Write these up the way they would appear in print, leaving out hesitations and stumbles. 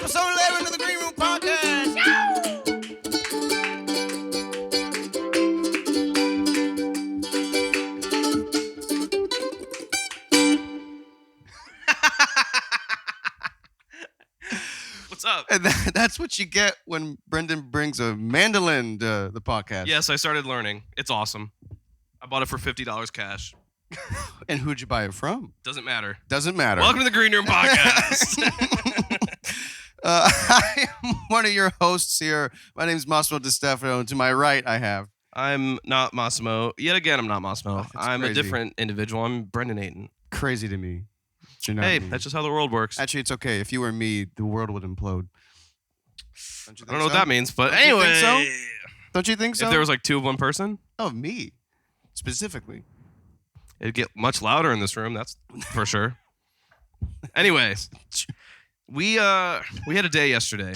episode 11 of the Green Room Podcast. What's up? And that's what you get when Brendan brings a mandolin to the podcast. Yes, I started learning. It's awesome. I bought it for $50 cash. And who'd you buy it from? Doesn't matter. Doesn't matter. Welcome to the Green Room Podcast. I am one of your hosts here. My name is Massimo DiStefano, and to my right, I have... I'm not Massimo. Yet again, I'm not Massimo. Oh, I'm crazy. a different individual. I'm Brendan Ayton. Crazy to me. You're not Hey, me. that's just how the world works. Actually, it's okay. If you were me, the world would implode. Don't you I don't know what that means, but Don't you anyway. think so? Don't you think so? If there was like two of one person, Oh, me. Specifically. it'd get much louder in this room. That's for sure. Anyway, we had a day yesterday.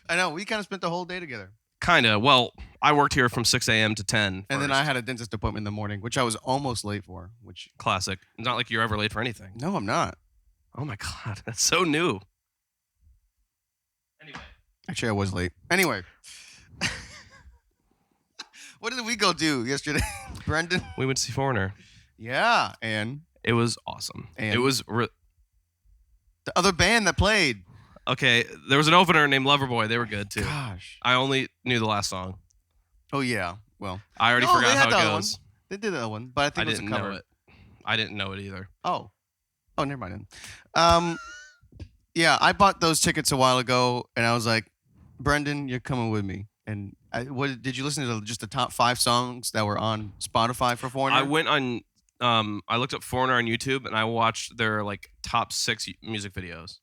I know. We kind of spent the whole day together. Kinda. Well, I worked here from 6 a.m. to 10. And then first. I had a dentist appointment in the morning, which I was almost late for. Which Classic. It's not like you're ever late for anything. no, I'm not. Oh my god, that's so new. Anyway. Actually, I was late. Anyway, what did we go do yesterday, Brendan? We went to see Foreigner. Yeah, and It was awesome. And? It was the other band that played. okay. There was an opener named Loverboy. They were good too. Gosh. I only knew the last song. Oh yeah. Well, I already No, forgot they had how the it other goes. they did that one, but I I think it was didn't a cover. know it. I didn't know it either. Oh, never mind then. Yeah, I bought those tickets a while ago, and I was like, Brendan, you're coming with me. And what did you listen to? Just the top 5 songs that were on Spotify for Foreigner? I went on. I looked up Foreigner on YouTube and I watched their like top 6 music videos.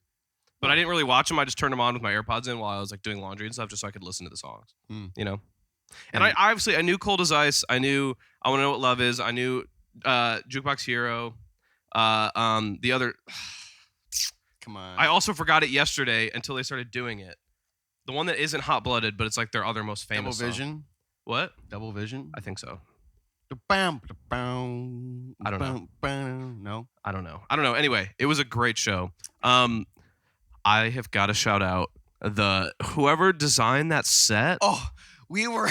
But I didn't really watch them. I just turned them on with my AirPods in while I was like doing laundry and stuff, just so I could listen to the songs. You know. And I obviously I knew Cold as Ice. I knew I Want to Know What Love Is. I knew Jukebox Hero. The other. Come on. I also forgot it yesterday until they started doing it. The one that isn't Hot Blooded, but it's like their other most Double famous song. Vision. What? Double Vision. I think so. I I don't know. No. I don't know. Anyway, it was a great show. I have got to shout out whoever designed that set. Oh, we were.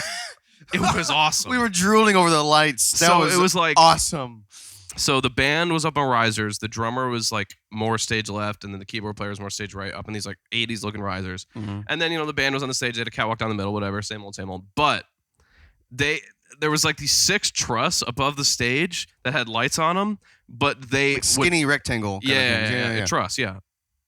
It was awesome. We were drooling over the lights. It was like awesome. So the band was up on risers. The drummer was like more stage left, and then the keyboard player was more stage right, up in these like 80s looking risers. Mm-hmm. And then the band was on the stage. They had a catwalk down the middle, whatever, same old, same old. But there was like these 6 truss above the stage that had lights on them, but they Like skinny rectangle. kind of things. yeah,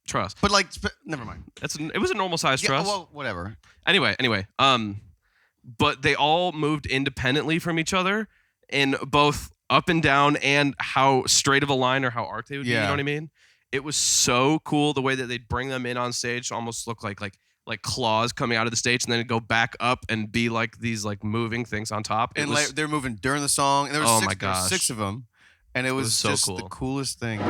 truss. But like, never mind. It was a normal size Yeah, truss. well, whatever. Anyway, but they all moved independently from each other in both up and down and how straight of a line or how arc they would be, you know what I mean? It was so cool the way that they'd bring them in on stage to almost look like claws coming out of the stage and then go back up and be like these like moving things on top. And like they're moving during the song. And there was Oh 6, my there was gosh. 6 of them. And it was so just cool. the coolest thing.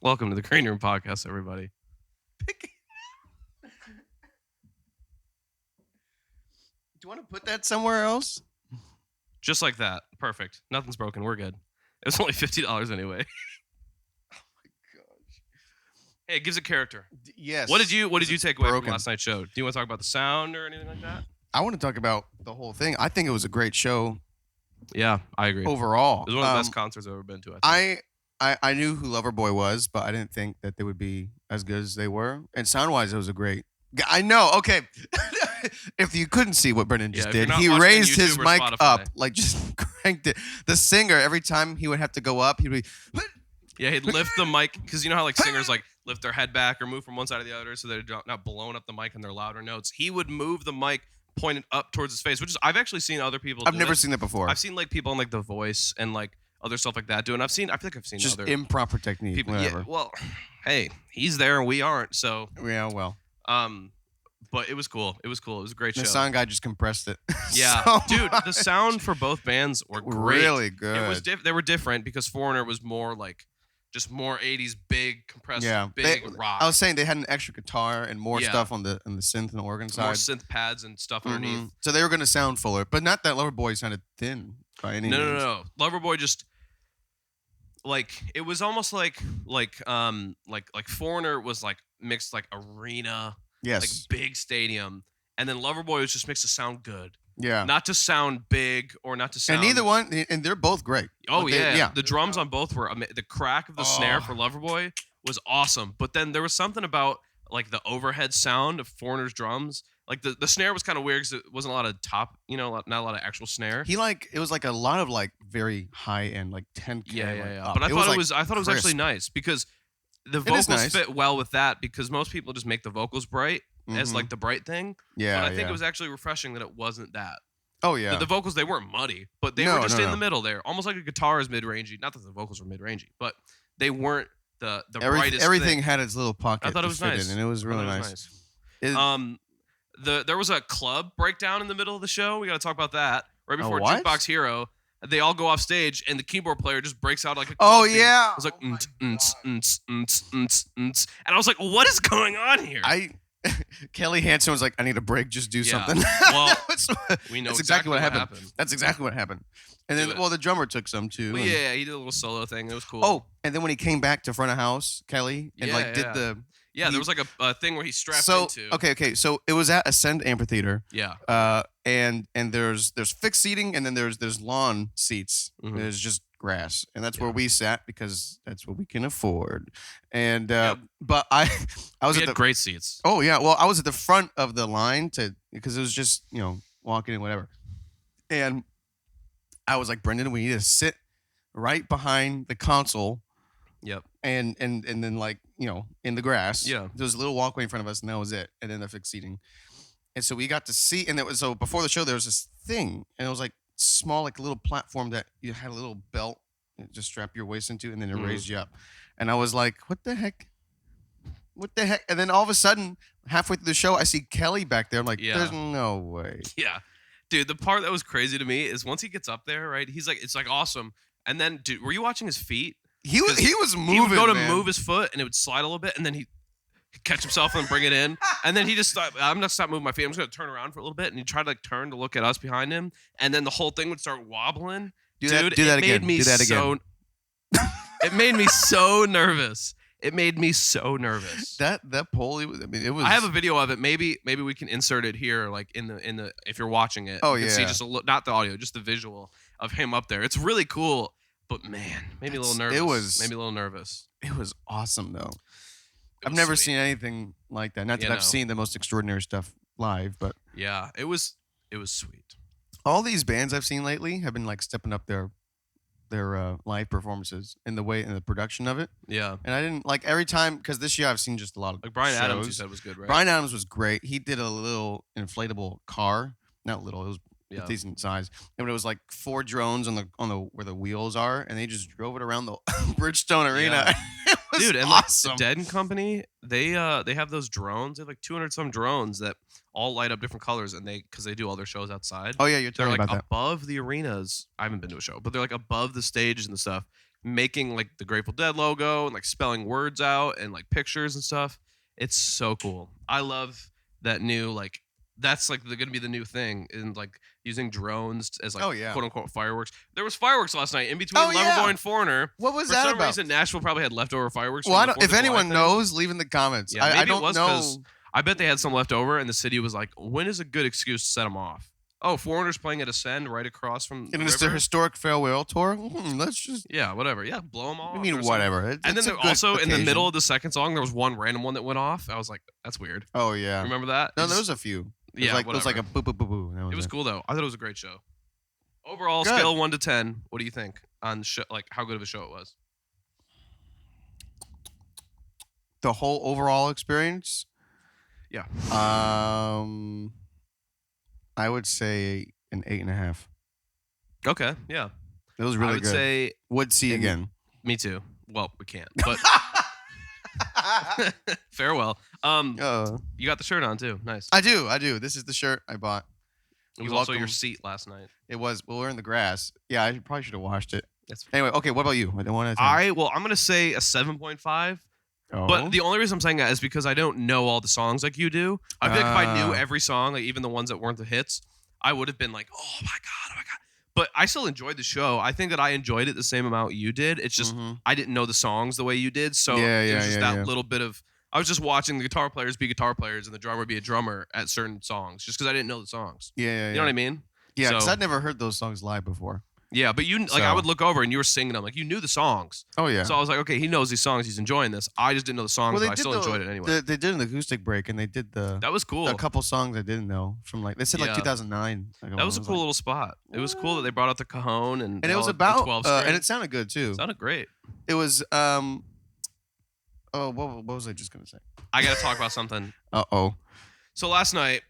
Welcome to the Green Room Podcast, everybody. Do you want to put that somewhere else? Just like that. Perfect. Nothing's broken. We're good. It was only $50 anyway. Hey, it gives a character. Yes. What did you take away broken. from last night's show? Do you want to talk about the sound or anything like that? I want to talk about the whole thing. I think it was a great show Yeah, I agree. overall. It was one of the best concerts I've ever been to. I think. I knew who Loverboy was, but I didn't think that they would be as good as they were. And sound-wise, it was a great... I know. Okay. If you couldn't see what Brendan just if you're did, not he watching raised YouTube his or mic Spotify. up, like just cranked it. The singer, every time he would have to go up, he'd be... Yeah, he'd lift the mic because you know how like singers like lift their head back or move from one side to the other so they're not blowing up the mic and they're louder notes. He would move the mic pointed up towards his face, which is I've actually seen other people. I've do never it. seen that before. I've seen like people on like The Voice and like other stuff like that do, and I feel like I've seen Just other improper technique. people. Whatever. Yeah, well, hey, he's there and we aren't, so Yeah, well. But it was cool. It was a great show. The sound guy just compressed it. Yeah, so dude, the much. sound for both bands were great. Really good. It was they were different because Foreigner was more like just more 80s big compressed big They- rock. I was saying they had an extra guitar and more Yeah. stuff on the synth and organ more side. synth pads and stuff Mhm. underneath. So they were going to sound fuller, but not that Loverboy sounded thin by any means. No. Loverboy just like it was almost like Foreigner was like mixed like arena, like Yes. big stadium, and then Loverboy was just mixed to sound good, Yeah. not to sound big or not to sound. And neither one, and they're both great. Oh But they- yeah, yeah. the drums on both were the crack of the snare Oh. for Loverboy was awesome, but then there was something about like the overhead sound of Foreigner's drums. Like the snare was kind of weird because it wasn't a lot of top, not a lot of actual snare. It was like a lot of like very high end, like 10K. Yeah. Up. But I thought like, it was actually crisp. nice because the is vocals nice. fit well with that because most people just make the vocals bright as Mhm. like the bright thing. Yeah. But I think yeah. it was actually refreshing that it wasn't that. Oh yeah. The vocals, they weren't muddy, but they No, were just no, in no. the middle there. Almost like a guitar is mid-rangey. Not that the vocals were mid-rangey, but they weren't the brightest Everything thing. had its little pocket. I thought to it was fit nice. in, and it was I really thought it nice. was It- there was a club breakdown in the middle of the show. We got to talk about that. Right before what? Jukebox Hero, they all go off stage and the keyboard player just breaks out like a Oh club beat. yeah. I was like, Oh my and I was like, what is going on here? Kelly Hansen was like, I need a break. Just do Yeah. something. Well, That's we know that's exactly what happened. That's exactly what happened. And Do then, it. well, the drummer took some too. Well, and- yeah, he did a little solo thing. It was cool. Oh, and then when he came back to front of house, Kelly, and like did Yeah. the. yeah, there was like a thing where he strapped So into. okay. So it was at Ascend Amphitheater. Yeah. And there's fixed seating, and then there's lawn seats. Mhm. There's just grass, and that's where Yeah. we sat because that's what we can afford. And Yep. but I was We at had the great seats. oh yeah, well I was at the front of the line because it was just walking and whatever, and I was like, Brendan, we need to sit right behind the console. Yep. And then like in the grass. Yeah. There was a little walkway in front of us, and that was it. And then the fixed seating. And so we got to see, and so before the show there was this thing, and it was like small, like a little platform that you had a little belt you just strap your waist into, and then it Mhm. raised you up. And I was like, what the heck? What the heck? And then all of a sudden, halfway through the show, I see Kelly back there. I'm like, Yeah. there's no way. Yeah. Dude, the part that was crazy to me is once he gets up there, right? He's like, it's like awesome. And then, dude, were you watching his feet? He was moving. He would go to man. move his foot and it would slide a little bit, and then he'd catch himself and bring it in. And then he just thought, I'm not stop moving my feet. I'm just gonna turn around for a little bit. And he tried to like turn to look at us behind him, and then the whole thing would start wobbling. Do Dude, that, do that it again. made me Do that again. it made me so nervous. It made me so nervous. That pole. It was. I have a video of it. Maybe we can insert it here, like in the if you're watching it. Oh, you can see yeah. just not the audio, just the visual of him up there. It's really cool, but man, made me a little nervous. Made me a little nervous. It was awesome though. It I've was never sweet. seen anything like that. Not that You I've know. seen the most extraordinary stuff live, but Yeah, it was sweet. all these bands I've seen lately have been like stepping up their live performances in the production of it. Yeah, And I didn't like every time because this year I've seen just a lot of like Brian Adams, you shows. said was good, right? Brian Adams was great. He did a little inflatable car, not little. It was Yeah. a decent size, and it was like 4 drones on the where the wheels are, and they just drove it around the Bridgestone Arena. Yeah. It was Dude, and awesome. like Dead and Company, they have those drones. They have like 200 some drones that all light up different colors, and because they do all their shows outside. Oh yeah, you're They're talking like about that. above the arenas. I haven't been to a show, but they're like above the stages and stuff, making like the Grateful Dead logo and like spelling words out and like pictures and stuff. It's so cool. I love that new like that's like gonna be the new thing in like using drones as like Oh, yeah. quote unquote fireworks. There was fireworks last night in between Oh, Loverboy yeah. and Foreigner. What was For that some about? reason, Nashville probably had leftover fireworks. Well, from I the don't, if 4th of July anyone thing. knows, leave in the comments. Yeah, I maybe it don't was know. 'cause I bet they had some left over, and the city was like, "When is a good excuse to set them off?" Oh, Foreigner's playing at Ascend right across from the And it's the river. historic farewell tour. Let's just. Yeah, whatever. Yeah, blow them off. I or mean, something. whatever. And It's then a there good also in the occasion. middle of the second song, there was one random one that went off. I was like, "That's weird." Oh yeah. Remember that? No, It's- there was a few. It yeah, was like a boo boo boo boo. That It was it. cool though. I thought it was a great show. Overall, Good. scale 1 to 10. What do you think on the show? Like how good of a show it was? The whole overall experience. Yeah. I would say an 8.5. Okay. Yeah. It was I really would good. say Would see in- again. me too. Well, we can't. But farewell. You got the shirt on too. Nice. I do. This is the shirt I bought. It was You're also your welcome. seat last night. It was. Well, we're in the grass. Yeah, I probably should have washed it. That's Anyway, okay. What about you? I don't want to. I'm gonna say a 7.5. Oh. But the only reason I'm saying that is because I don't know all the songs like you do. I feel like if I knew Ah. every song, like even the ones that weren't the hits, I would have been like, oh my god. But I still enjoyed the show. I think that I enjoyed it the same amount you did. It's just I didn't know the songs the way you did, so it was just that little bit of. I was just watching the guitar players be guitar players and the drummer be a drummer at certain songs, just because I didn't know the songs. Yeah. You know what I mean? Yeah, because I'd never heard those songs live before. Yeah, but I would look over and you were singing them, like you knew the songs. Oh yeah. So I was like, okay, he knows these songs, he's enjoying this. I just didn't know the songs, but I still enjoyed it anyway. They did an acoustic break and they did that was cool. A couple songs I didn't know from they said 2009. That was a cool little spot. It was cool that they brought out the cajon and it was about 12 and it sounded good too. It sounded great. It was what was I just gonna say? I gotta talk about something. So last night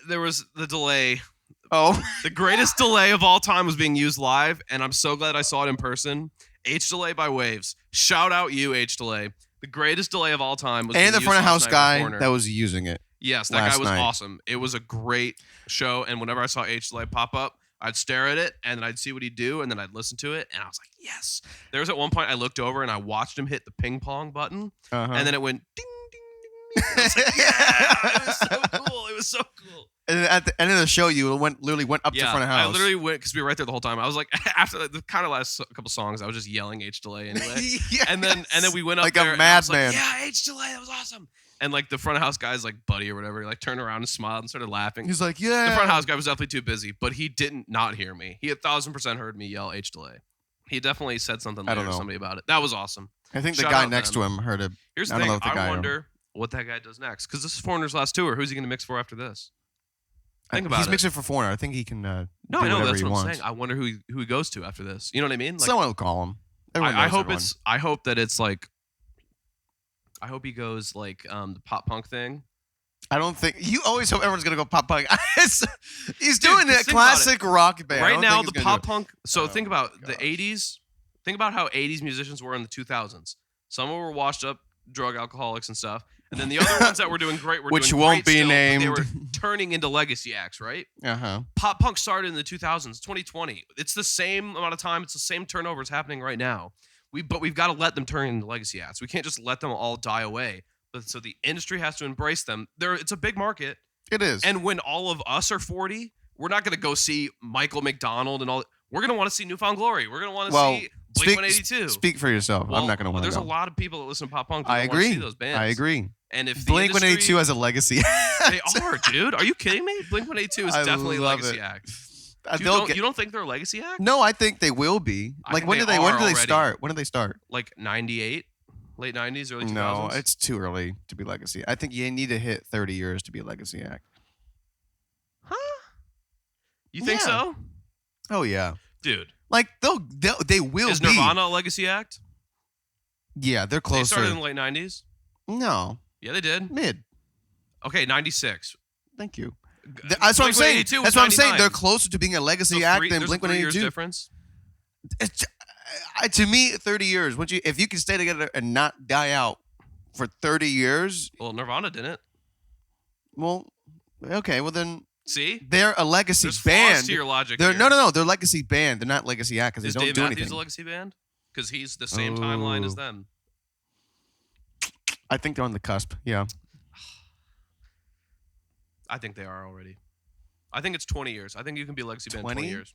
there was the delay. The greatest delay of all time was being used live, and I'm so glad I saw it in person. H Delay by Waves. Shout out you, H Delay. The greatest delay of all time was and the front of house guy that was using it. Yes, that guy was awesome. It was a great show, and whenever I saw H Delay pop up, I'd stare at it, and then I'd see what he'd do, and then I'd listen to it, and I was like, yes. There was at one point I looked over and I watched him hit the ping pong button, and then it went ding, ding, ding, ding. I was like, yeah, it was so cool. It was so cool. And then at the end of the show, you literally went up to front of house. I literally went because we were right there the whole time. I was like, after the kind of last couple songs, I was just yelling H Delay anyway. Yes. And then we went up like there a madman. Like, yeah, H Delay, that was awesome. And like the front of house guy's like buddy or whatever, he like turned around and smiled and started laughing. He's like, yeah. The front of house guy was definitely too busy, but he didn't not hear me. He 1,000% heard me yell H Delay. He definitely said something later to somebody about it. That was awesome. I think the guy next to him heard it. Here's the thing. I wonder what that guy does next because this is Foreigner's last tour. Who's he going to mix for after this? Think about He's mixing for Foreigner. I think he can. No, I know that's what I'm saying. I wonder who he goes to after this. You know what I mean? Like, someone will call him. I hope that it's like. I hope he goes like the pop punk thing. I don't think you always hope everyone's gonna go pop punk. He's doing a classic rock band right now. The pop punk. So think about the '80s. Think about how '80s musicians were in the 2000s. Some were washed up drug alcoholics and stuff. And then the other ones that were doing great were which doing won't great be still, named. They were turning into legacy acts, right? Pop punk started in the 2000s, 2020. It's the same amount of time. It's the same turnover is happening right now. But we've got to let them turn into legacy acts. We can't just let them all die away. But so the industry has to embrace them. It's a big market. It is. And when all of us are 40, we're not going to go see Michael McDonald and all. We're going to want to see Newfound Glory. We're going to want to see Blink-182. Speak for yourself. I'm not going to want to There's go. a lot of people that listen to pop punk. I agree. See those bands. I agree. And if Blink-182 has a legacy they are, dude. Are you kidding me? Blink-182 is definitely a legacy act. You don't think they're a legacy act? No, I think they will be. Like when did they start? When did they start? Like 98, late 90s, early 2000s. No, it's too early to be legacy. I think you need to hit 30 years to be a legacy act. Huh? You think so? Oh yeah, dude. Like they will. Is Nirvana a legacy act? Yeah, they're closer. They started in the late 90s. No. Yeah, they did. Mid. Okay, 96. Thank you. That's what I'm saying. That's what I'm saying. They're closer to being a legacy act than Blink-182. Years difference. To me, 30 years. If you can stay together and not die out for 30 years. Well, Nirvana didn't. Well, okay. Well then. See, they're a legacy There's band. Flaws to your logic. No. They're a legacy band. They're not legacy act because they don't Dave do Matthews anything. a legacy band? Because he's the same timeline as them. I think they're on the cusp. Yeah. I think they are already. I think it's 20 years. I think you can be a legacy band 20 years.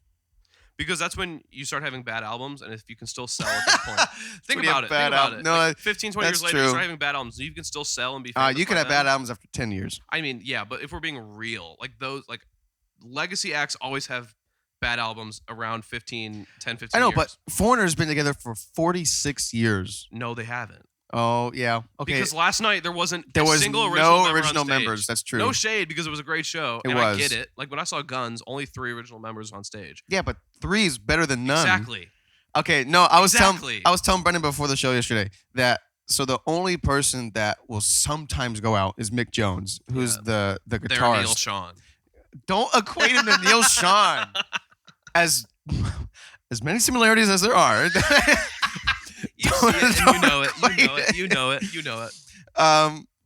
Because that's when you start having bad albums, and if you can still sell at that point. Think about it. No, like 15, 20 years later, true. you start having bad albums, and you can still sell and be famous. You could have bad albums after 10 years. I mean, yeah, but if we're being real, like those, like legacy acts always have bad albums around 10, 15 years. I know, but Foreigner's been together for 46 years. No, they haven't. Oh, yeah. Okay. Because last night there was no original members. That's true. No shade because it was a great show. I get it. Like when I saw Guns, only 3 original members on stage. Yeah, but 3 is better than none. Exactly. Okay, no, I was telling Brendan before the show yesterday that the only person that will sometimes go out is Mick Jones, who's the guitarist. They're Neil Sean. Don't equate him to Neil Sean. As many similarities as there are. You see it, and you know it.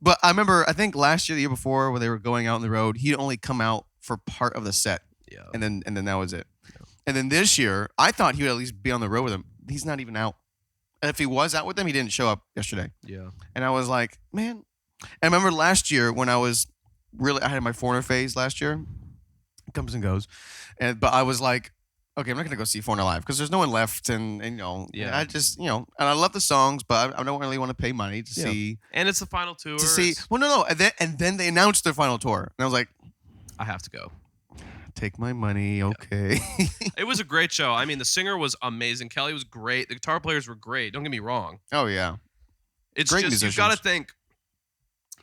But I remember, I think last year, the year before, when they were going out on the road, he'd only come out for part of the set. Yeah. And then that was it. Yeah. And then this year, I thought he would at least be on the road with them. He's not even out. And if he was out with them, he didn't show up yesterday. Yeah. And I was like, man. I remember last year when I had my Foreigner phase last year. It comes and goes. But I was like, okay, I'm not gonna go see Foreigner live because there's no one left, and Yeah. I just and I love the songs, but I don't really want to pay money to Yeah. see And it's the final tour. Well, no, and then they announced their final tour, and I was like, I have to go. take my money, okay. It was a great show. I mean, the singer was amazing. Kelly was great. The guitar players were great. Don't get me wrong. Oh yeah, It's Great just musicians. you got to think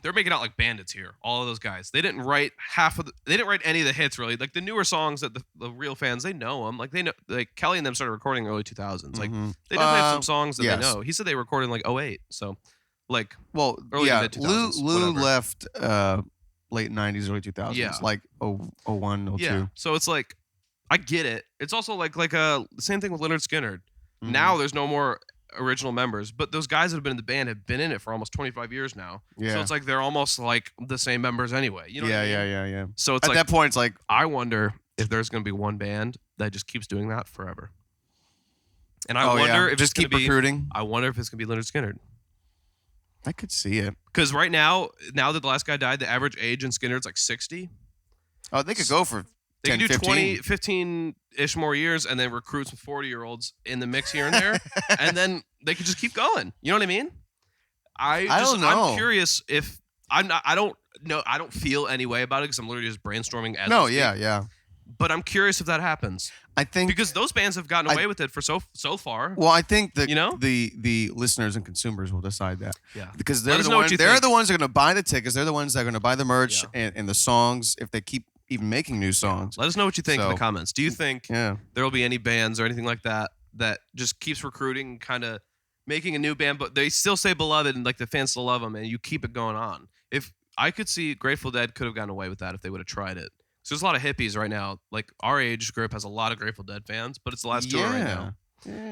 they're making out like bandits here. All of those guys. They didn't write they didn't write any of the hits really. Like the newer songs that the real fans they know them. Like they know like Kelly and them started recording in the early 2000s. Like Mhm. they definitely have some songs that yes. they know. He said they recorded in like 08. So like Well, early to yeah, mid-2000s, Lou whatever. left late 90s, early 2000s, Yeah. like 01, 02. yeah. So it's like I get it. It's also like same thing with Leonard Skinner. Mhm. Now there's no more original members, but those guys that have been in the band have been in it for almost 25 years now. Yeah. So it's like they're almost like the same members anyway. You know what I mean? Yeah. So it's At like that point, it's like, I wonder if there's going to be one band that just keeps doing that forever. And I wonder if just it's going keep to be recruiting. I wonder if it's going to be Leonard Skinner. I could see it. Cuz right now that the last guy died, the average age in Skinner is like 60. Oh, they could go for They 10, can do 15. 15-ish more years and then recruit some 40-year-olds in the mix here and there. And then they could just keep going. You know what I mean? I don't know. I'm curious if I don't know. I don't feel any way about it because I'm literally just brainstorming as No, we speak. yeah. But I'm curious if that happens I think because those bands have gotten away with it for so far. Well, I think that You know? the listeners and consumers will decide that. Yeah. Because Let they're us the know what ones you they're think. the ones that are going to buy the tickets. They're the ones that are going to buy the merch Yeah. and the songs if they keep even making new songs. Let us know what you think in the So, comments. Do you think Yeah. there will be any bands or anything like that just keeps recruiting, kind of making a new band, but they still say beloved and like the fans still love them, and you keep it going on? If I could see Grateful Dead could have gotten away with that if they would have tried it. So there's a lot of hippies right now. Like our age group has a lot of Grateful Dead fans, but it's the last tour right now.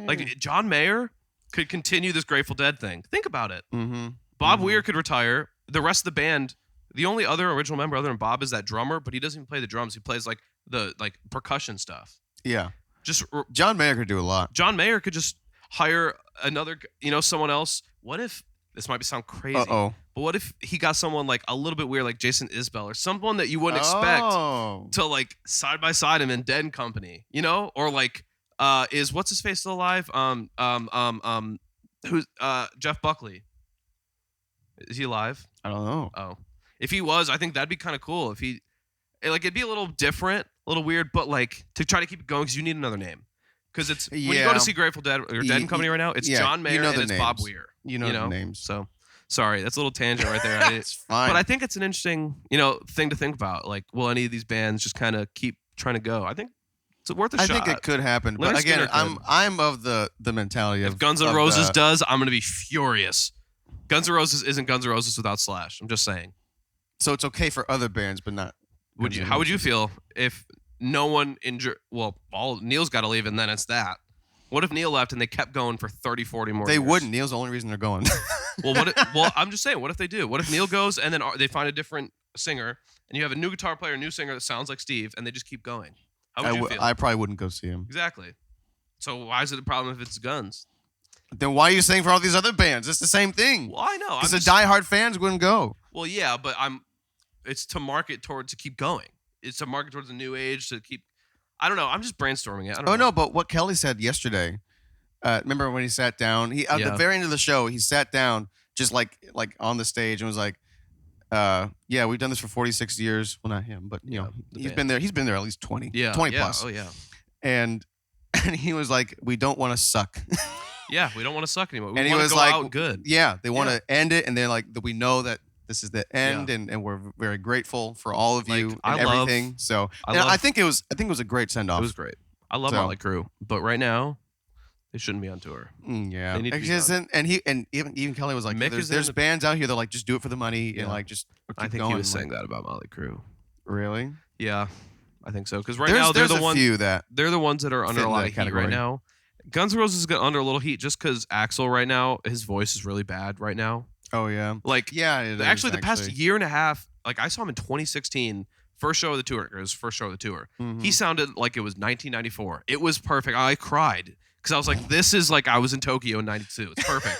Like John Mayer could continue this Grateful Dead thing. Think about it. Mm-hmm. Bob Weir could retire. The rest of the band, the only other original member other than Bob is that drummer, but he doesn't even play the drums. He plays like the percussion stuff. Yeah. Just John Mayer could do a lot. John Mayer could just hire another, someone else. What if this might sound crazy? Uh-oh. But what if he got someone like a little bit weird, like Jason Isbell or someone that you wouldn't expect Oh. to like side by side him in Dead and Company, or like is what's his face still alive? Who's Jeff Buckley? Is he alive? I don't know. Oh, if he was, I think that'd be kind of cool. If he, it'd be a little different, a little weird, but like to try to keep it going because you need another name. Because it's when you go Yeah. to see Grateful Dead or Dead and Company right now, it's yeah, John Mayer you know and the it's Bob names. Weir. You know the names. So sorry, that's a little tangent right there. It's fine. But I think it's an interesting, thing to think about. Like, will any of these bands just kind of keep trying to go? I think it's worth a I shot. think it could happen. Leonard But again, Skinner could. I'm of the mentality of If Guns N' of Roses the- does, I'm gonna be furious. Guns N' Roses isn't Guns N' Roses without Slash. I'm just saying. So it's okay for other bands, but not. Would you? How would you feel if no one injured? Well, Neil's got to leave, and then it's that. What if Neil left and they kept going for 30, 40 more They years? wouldn't. Neil's the only reason they're going. Well, I'm just saying. What if they do? What if Neil goes and then they find a different singer, and you have a new guitar player, a new singer that sounds like Steve, and they just keep going? How would you feel? I probably wouldn't go see him. Exactly. So why is it a problem if it's Guns? Then why are you saying for all these other bands? It's the same thing. Well, I know. Because the diehard fans wouldn't go. Well, yeah, but it's to market towards to keep going. It's to market towards the new age to keep. I don't know. I'm just brainstorming it. I don't know. No, but what Kelly said yesterday. Remember when he sat down? He at the very end of the show, he sat down just like on the stage and was like, "Yeah, we've done this for 46 years. Well, not him, but the he's band. been there. He's been there at least 20, 20 yeah. plus. Oh yeah. And he was like, "We don't want to suck." Yeah, we don't want to suck anymore. We And he want was to go like, out good. Yeah, they want to end it, and they're like, we know that this is the end, and we're very grateful for all of you Like, and everything. So I think it was a great send off. It was great. I love So- Motley Crue, but right now they shouldn't be on tour. Yeah, They need to be Because done. and even Kelly was like, Mick is in there's the- bands out here that like just do it for the money Yeah. and like just keep I think going. he was like, saying that about Motley Crue. Really? Yeah, I think so. Because right now There's they're a the ones. few that They're the ones that are under fit a in lot that of heat category. right now. Guns N' Roses is under a little heat just because Axl right now, his voice is really bad right now. Oh yeah. Like Yeah. It is, actually, the past year and a half, like I saw him in 2016, first show of the tour. It was first show of the tour. Mhm. He sounded like it was 1994. It was perfect. I cried because I was like, this is like I was in Tokyo in '92. It's perfect.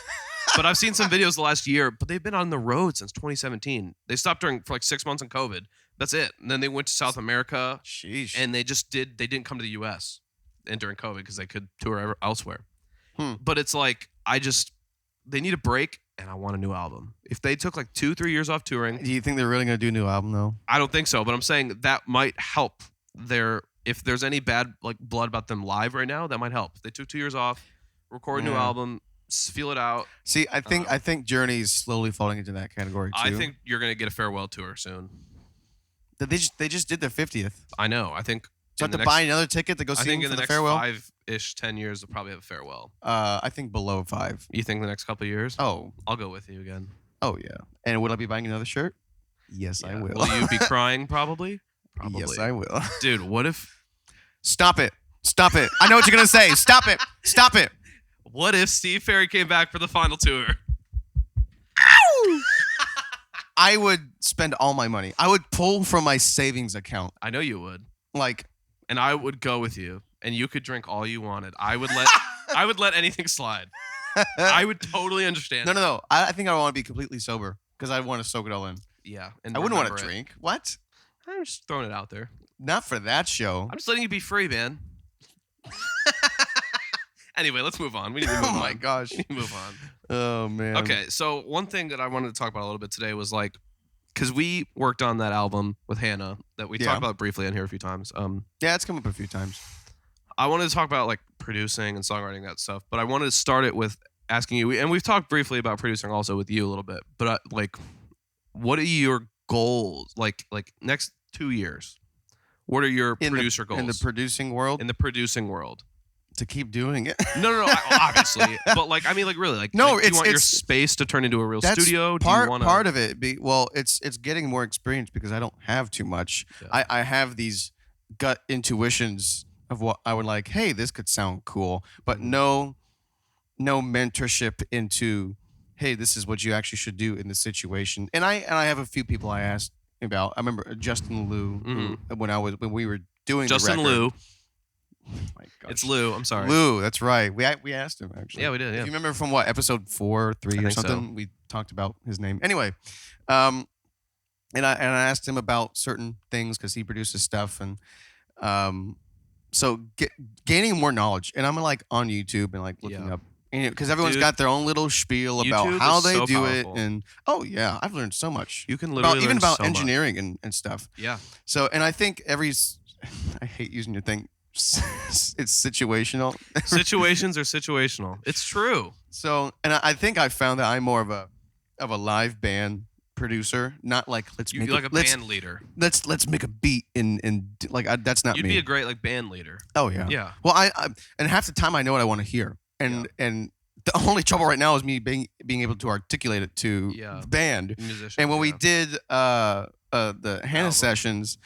But I've seen some videos the last year, but they've been on the road since 2017. They stopped for like 6 months in COVID. That's it. And then they went to South America Sheesh. and they didn't come to the US. and during COVID because they could tour elsewhere. Hmm. But it's like they need a break, and I want a new album. If they took like 2-3 years off touring, Do you think they're really gonna do a new album though? I don't think so. But I'm saying that might help if there's any bad like blood about them live right now, that might help. They took 2 years off, record a new Yeah. album, feel it out. See, I think Journey's slowly falling into that category too. I think you're gonna get a farewell tour soon. they just did their 50th. I know. I think. So I have to buy another ticket to go I see think them in for the the next farewell. 5-ish, 10 years, they'll probably have a farewell. I think below 5. You think the next couple of years? Oh, I'll go with you again. oh yeah. And will I be buying another shirt? Yes, I Yeah. will. Will you be crying? Probably. Probably. Yes, I will. Dude, what if? Stop it. Stop it. I know what you're gonna say. Stop it. Stop it. What if Steve Perry came back for the final tour? I would spend all my money. I would pull from my savings account. I know you would, Like, and I would go with you, and you could drink all you wanted. I would let anything slide. I would totally understand. no. I think I want to be completely sober because I want to soak it all in. Yeah, and I wouldn't want to remember it. drink. What? I'm just throwing it out there. Not for that show. I'm just letting you be free, man. Anyway, let's move on. We need to move Oh on. my gosh. We need to move on. Oh man. Okay, so one thing that I wanted to talk about a little bit today was like, because we worked on that album with Hannah that we Yeah. talked about briefly on here a few times. Yeah, it's come up a few times. I wanted to talk about like producing and songwriting, that stuff, but I wanted to start it with asking you, and we've talked briefly about producing also with you a little bit, but like, what are your goals? Like next 2 years, what are your producer goals in the producing world? in the producing world? To keep doing it. No, obviously, but like, I mean, like, really, like, No, like, do you want your it's- space to turn into a real That's studio? Do part you want part of it. It's getting more experience because I don't have too much. Yeah. I have these gut intuitions of what I would like. Hey, this could sound cool, but no mentorship into. Hey, this is what you actually should do in this situation. And I have a few people I asked about. I remember Justin Liu when we were doing Justin the record. Liu? Oh my gosh. It's Lou. I'm sorry. Lou, that's right. We asked him actually. Yeah, we did. If Yeah. you remember from what episode 4, 3, I or think so. something, we talked about his name. Anyway, and I asked him about certain things because he produces stuff, and so gaining more knowledge. And I'm like on YouTube and like looking Yeah. up because everyone's Dude, got their own little spiel about YouTube how is they so do powerful. it, and oh yeah, I've learned so much. You can literally even learn about so much. engineering and stuff. Yeah. So, and I think I hate using your thing. It's situational. Situations are situational. It's true. So, and I think I found that I'm more of a live band producer, not like You'd be like a band leader. let's make a beat and like that's not You'd me. be a great like band leader. Oh yeah. Yeah. Well, I and half the time I know what I want to hear, and the only trouble right now is me being able to articulate it to Yeah. the band. Musician. And when we yeah. did the Hannah Album. sessions,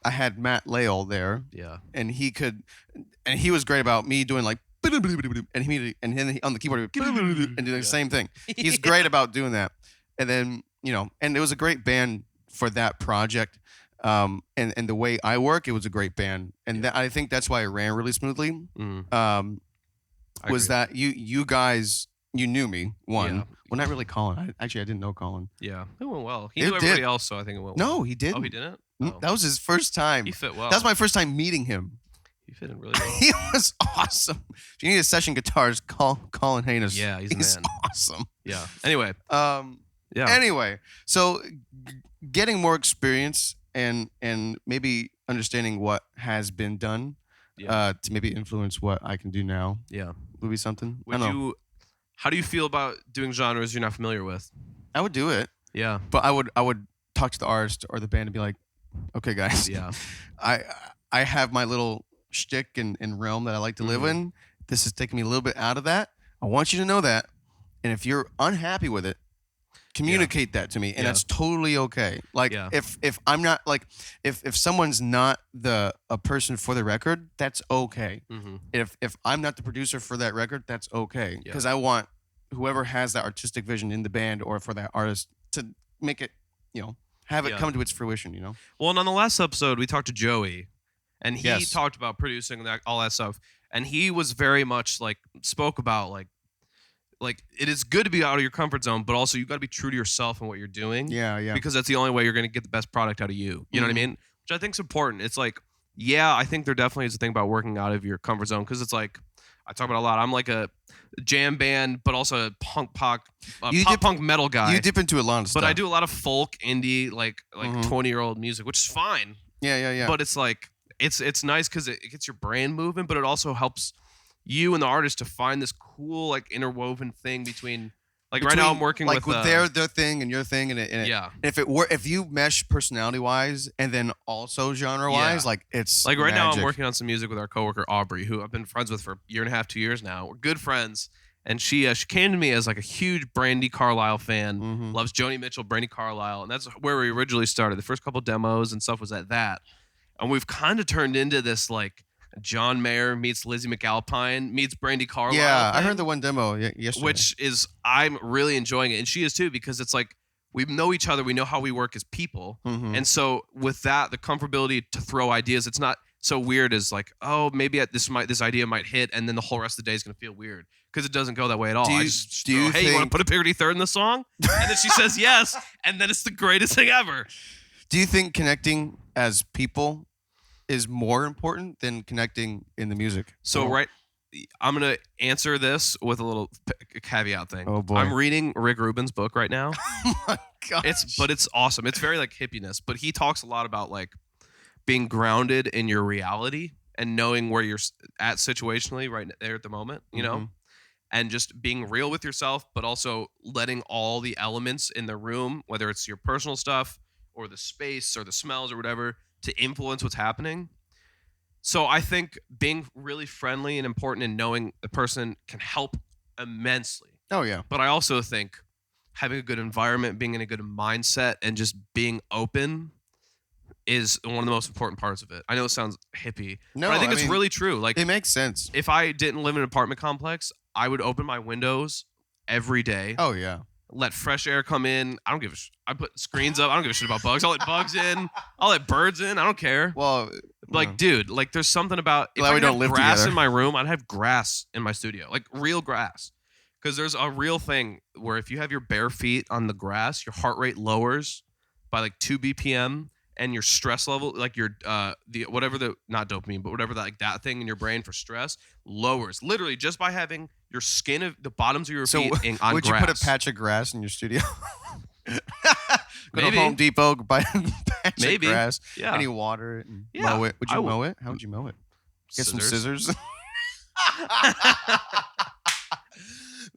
I had Matt Lale there, Yeah. and he was great about me doing like and he on the keyboard and doing the same thing. He's great about doing that. And then, and it was a great band for that project. And the way I work, it was a great band. And I think that's why it ran really smoothly. Mm, I Was agree. that you guys, you knew me, one. Yeah. Well, not really Colin. I didn't know Colin. Yeah. It went well. He It knew everybody did. else, so I think it went well. No, he didn't. Oh, he didn't? Mm, Oh. That was his first time. He fit well. That was my first time meeting him. He fit in really well. He was awesome. If you need a session guitarist, call Colin Haynes. Yeah, he's a man. awesome. Yeah. Anyway. Yeah. Anyway, so getting more experience and maybe understanding what has been done Yeah. to maybe influence what I can do now Yeah. would be something. I Would don't know. you? How do you feel about doing genres you're not familiar with? I would do it, Yeah. but I would talk to the artist or the band and be like, okay, guys, Yeah. I have my little shtick and realm that I like to live Mhm. in. This is taking me a little bit out of that. I want you to know that. And if you're unhappy with it, communicate that to me. And Yeah. that's totally okay. Like Yeah. if I'm not like if someone's not a person for the record, that's okay. Mm-hmm. If I'm not the producer for that record, that's okay. Yeah. Because I want whoever has that artistic vision in the band or for that artist to make it, have it Yeah. come to its fruition, Well, and on the last episode, we talked to Joey, and he Yes. talked about producing and all that stuff. And he was very much like spoke about like it is good to be out of your comfort zone, but also you got to be true to yourself and what you're doing. Yeah. Because that's the only way you're going to get the best product out of you. You know what I Mhm. mean? Which I think is important. It's like Yeah, I think there definitely is a thing about working out of your comfort zone because it's like I talk about a lot. I'm like a jam band, but also a punk metal guy. You dip into a lot of stuff. But I do a lot of folk, indie, like Mhm. 20-year-old music, which is fine. Yeah. But it's like it's nice because it gets your brain moving, but it also helps you and the artist to find this cool like interwoven thing between. Like right now, I'm working like with their thing and your thing, and yeah. if you mesh personality wise and then also genre wise, Yeah. like it's Like right now, I'm magic. working on some music with our coworker Aubrey, who I've been friends with for a year and a half, 2 years now. We're good friends, and she came to me as like a huge Brandy Carlisle fan. Mhm. Loves Joni Mitchell, Brandy Carlisle, and that's where we originally started. The first couple demos and stuff was at that, and we've kind of turned into this like John Mayer meets Lizzie McAlpine meets Brandy Carlisle. Yeah, I thing, heard the one demo yesterday. which is I'm really enjoying it, and she is too because it's like we know each other, we know how we work as people, Mhm. and so with that, the comfortability to throw ideas, it's not so weird as like, oh, maybe this idea might hit, and then the whole rest of the day is gonna feel weird because it doesn't go that way at all. Do I you- just do throw, you hey, you want think- to put a Purity Third in the song? And then she says yes, and then it's the greatest thing ever. Do you think connecting as people is more important than connecting in the music? So right, I'm gonna answer this with a little caveat thing. Oh, boy. I'm reading Rick Rubin's book right now. Oh my god. It's awesome. It's very like hippiness, but he talks a lot about like being grounded in your reality and knowing where you're at situationally right there at the moment, you know, Mhm. and just being real with yourself, but also letting all the elements in the room, whether it's your personal stuff or the space or the smells or whatever, to influence what's happening. So I think being really friendly and important and knowing the person can help immensely. Oh yeah. But I also think having a good environment, being in a good mindset, and just being open is one of the most important parts of it. I know it sounds hippie, No, but I think it's mean, really true. Like it makes sense. if I didn't live in an apartment complex, I would open my windows every day, Oh yeah. let fresh air come in. I don't give a I put screens up. I don't give a shit about bugs. I'll let bugs in. I'll let birds in. I don't care. Well, Like, dude, like there's something about if Glad I we could don't have live grass together. in my room, I'd have grass in my studio, like real grass. Because there's a real thing where if you have your bare feet on the grass, your heart rate lowers by like 2 BPM, and your stress level, like your the whatever the not dopamine, but whatever like that thing in your brain for stress lowers. Literally just by having your skin of the bottoms of your so feet on would grass. you put a patch of grass in your studio? Go Maybe. to Home Depot, buy a patch Maybe. of grass, Yeah. and you water it and Yeah, mow it. Would I you would. mow it? How would you mow it? Get some Scissors. scissors.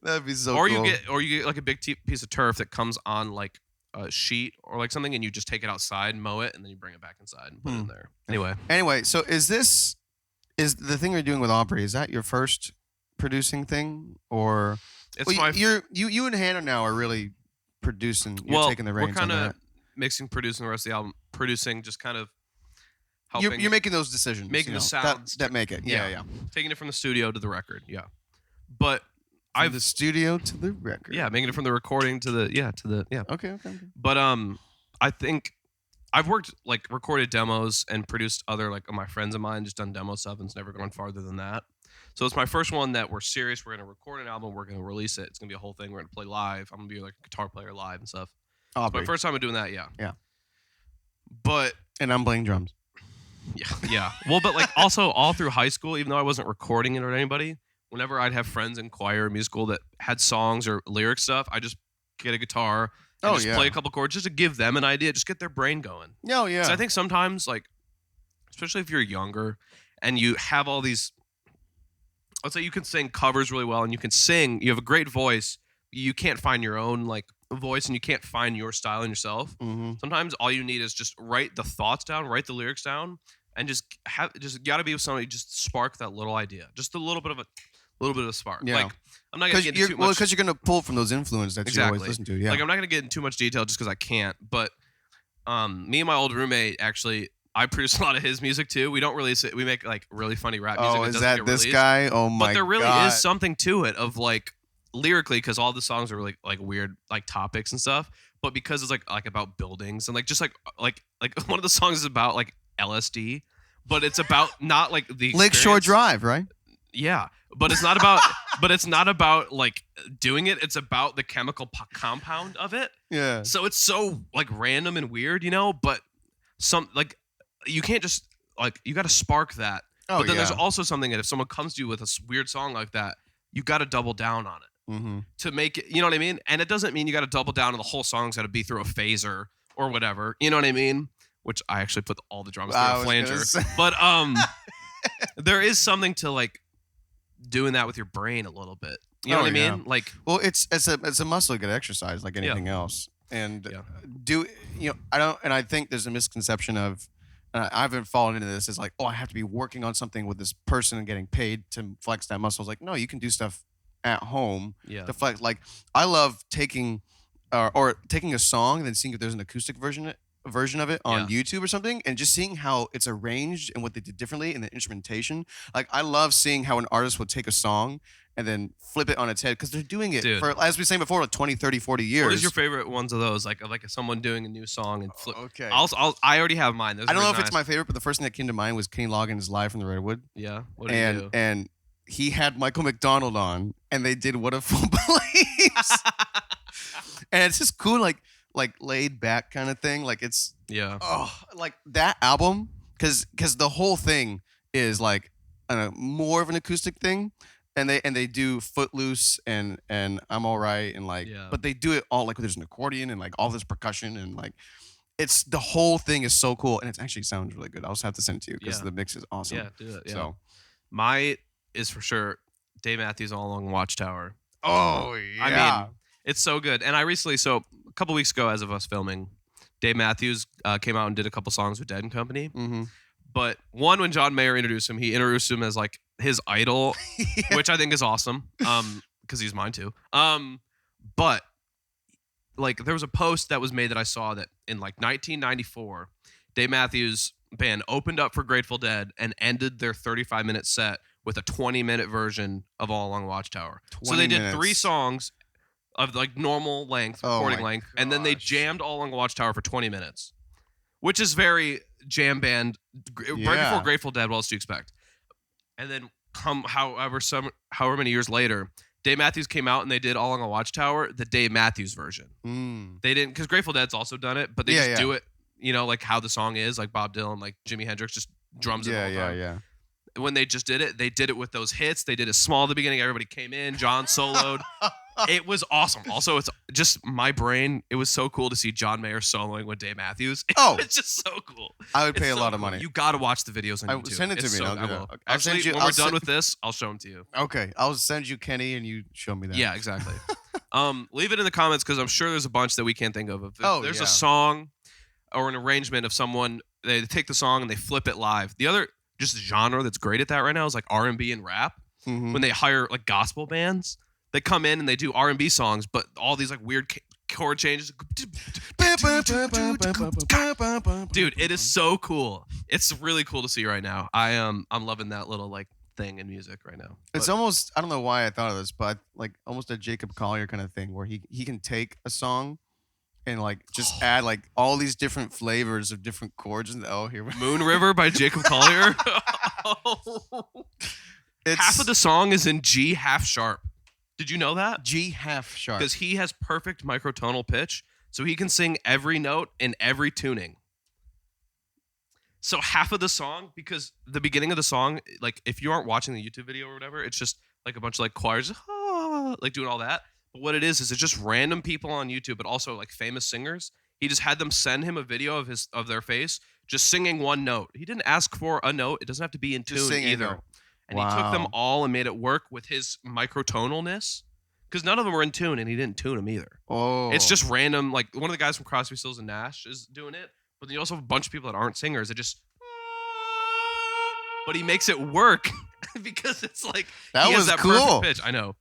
That'd be so or cool. you get like a big piece of turf that comes on like a sheet or like something, and you just take it outside, mow it, and then you bring it back inside and put it in there. Anyway, so is the thing you're doing with Aubrey? Is that your first producing thing, or It's well, my you and Hannah now are really producing? You're taking the we're reins on kind of that. mixing, producing the rest of the album, producing, just kind of helping, You're making those decisions. making you the know, sounds that make it. Yeah. taking it from the studio to the record. Yeah, but From the studio to the record. making it from the recording to the Okay. But I think I've recorded demos and produced other like my friends of mine, just done demo stuff and it's never gone farther than that. So it's my first one that we're serious. We're gonna record an album. We're gonna release it. It's gonna be a whole thing. We're gonna play live. I'm gonna be like a guitar player live and stuff. It's Aubrey. my first time doing that. Yeah. Yeah. But And I'm playing drums. yeah. Well, but like also all through high school, even though I wasn't recording it or anybody, whenever I'd have friends in choir or musical that had songs or lyric stuff, I just get a guitar and just play a couple chords just to give them an idea, just get their brain going. Oh yeah. So I think sometimes, like, especially if you're younger and you have all these, let's say you can sing covers really well and you can sing, you have a great voice, you can't find your own like voice and you can't find your style in yourself. Mm-hmm. Sometimes all you need is just write the thoughts down, write the lyrics down, and just gotta be with somebody, just spark that little idea, just a little bit of a spark. Yeah. Like I'm not gonna get into too much. Because you're gonna pull from those influences that you always listen to. Yeah. Like I'm not gonna get into too much detail just because I can't. But me and my old roommate actually, I produce a lot of his music too. We don't release it. We make like really funny rap music. Oh, that is doesn't that get this released. guy? Oh my god. But there really is something to it of like lyrically, because all the songs are really like weird like topics and stuff. But because it's like about buildings and like just like one of the songs is about like LSD, but it's about not like the Lakeshore experience. Drive, right? Yeah, but it's not about but it's not about like doing it. It's about the chemical compound of it. Yeah. So it's so like random and weird, you know. But some like you can't just like you got to spark that. Oh, But then there's yeah. also something that if someone comes to you with a weird song like that, you got to double down on it Mm-hmm. to make it. You know what I mean? And it doesn't mean you got to double down on the whole song's got to be through a phaser or whatever. You know what I mean? Which I actually put all the drums through I a was gonna flanger. say- But there is something to like doing that with your brain a little bit. You know Oh, what I yeah. mean? Like, Well, it's a muscle good exercise like anything else. And Yeah. I think there's a misconception of, I haven't fallen into this. Is like, oh, I have to be working on something with this person and getting paid to flex that muscle. It's like, no, you can do stuff at home yeah, to flex. Like, I love taking or taking a song and then seeing if there's an acoustic version of it on YouTube or something, and just seeing how it's arranged and what they did differently in the instrumentation. Like, I love seeing how an artist would take a song and then flip it on its head, because they're doing it Dude. for, as we were saying before, like 20, 30, 40 years. What is your favorite ones of those? Like someone doing a new song and flip. Okay. I already have mine. Those I are don't know really if it's nice. my favorite, but the first thing that came to mind was Kenny Loggins live from the Redwood. Yeah. What did you do? And he had Michael McDonald on, and they did "What a Fool Believes," and it's just cool, like laid back kind of thing. Like, it's Yeah. like that album, because the whole thing is like more of an acoustic thing, and they do Footloose and I'm Alright, and like, Yeah. but they do it all like there's an accordion and like all this percussion, and like, it's the whole thing is so cool, and it actually sounds really good. I'll just have to send it to you because Yeah. the mix is awesome. Yeah. Do it. Yeah. So, My is for sure Dave Matthews All Along Watchtower. oh yeah, I mean, it's so good. And I recently, so a couple weeks ago, as of us filming, Dave Matthews came out and did a couple songs with Dead and Company. mm-hmm. But one, when John Mayer introduced him, he introduced him as like his idol, Yeah. which I think is awesome. Because he's mine too. But like there was a post that was made that I saw that in like 1994, Dave Matthews Band opened up for Grateful Dead and ended their 35-minute set with a 20-minute version of All Along Watchtower. So they 20 did 3 minutes. songs of like normal length, Oh recording my length, and then they gosh. jammed All Along Watchtower for 20 minutes, which is very jam band. Right Yeah. before Grateful Dead, what else do you expect? And then however many years later, Dave Matthews came out and they did All Along Watchtower, the Dave Matthews version. Mm. They didn't, because Grateful Dead's also done it, but they Yeah, just yeah. do it, you know, like how the song is, like Bob Dylan, like Jimi Hendrix, just drums it all the time. Yeah. When they just did it, they did it with those hits. They did it small at the beginning. Everybody came in. John soloed. It was awesome. Also, it's just my brain. It was so cool to see John Mayer soloing with Dave Matthews. Oh. It's just so cool. I would pay It's a so lot of cool. money. You got to watch the videos on YouTube. Send it to It's me. so I'll do cool. that. I'll Actually, send you- when I'll we're done send- with this, I'll show them to you. Okay, I'll send you Kenny, and you show me that. Yeah, exactly. Leave it in the comments because I'm sure there's a bunch that we can't think of. If there's yeah. a song or an arrangement of someone, they take the song and they flip it live. The other just genre that's great at that right now is like R&B and rap. Mhm. When they hire like gospel bands, they come in and they do R&B songs, but all these like weird chord changes. Dude, it is so cool. It's really cool to see right now. I'm loving that little like thing in music right now. It's But- almost, I don't know why I thought of this, but like almost a Jacob Collier kind of thing, where he can take a song and like just add like all these different flavors of different chords. And here Moon River by Jacob Collier. it's Half of the song is in G half sharp. Did you know that? G half sharp. Because he has perfect microtonal pitch, so he can sing every note in every tuning. So half of the song, because the beginning of the song, like if you aren't watching the YouTube video or whatever, it's just like a bunch of like choirs, like doing all that. But what it is it's just random people on YouTube, but also like famous singers. He just had them send him a video of their face just singing one note. He didn't ask for a note. It doesn't have to be in Just tune sing a either. note. And he took them Wow. all and made it work with his microtonalness. Because none of them were in tune, and he didn't tune them either. Oh, It's just random. Like one of the guys from Crosby, Stills and Nash is doing it, but then you also have a bunch of people that aren't singers. That just, but he makes it work because it's like that he has was that cool. perfect pitch. I know,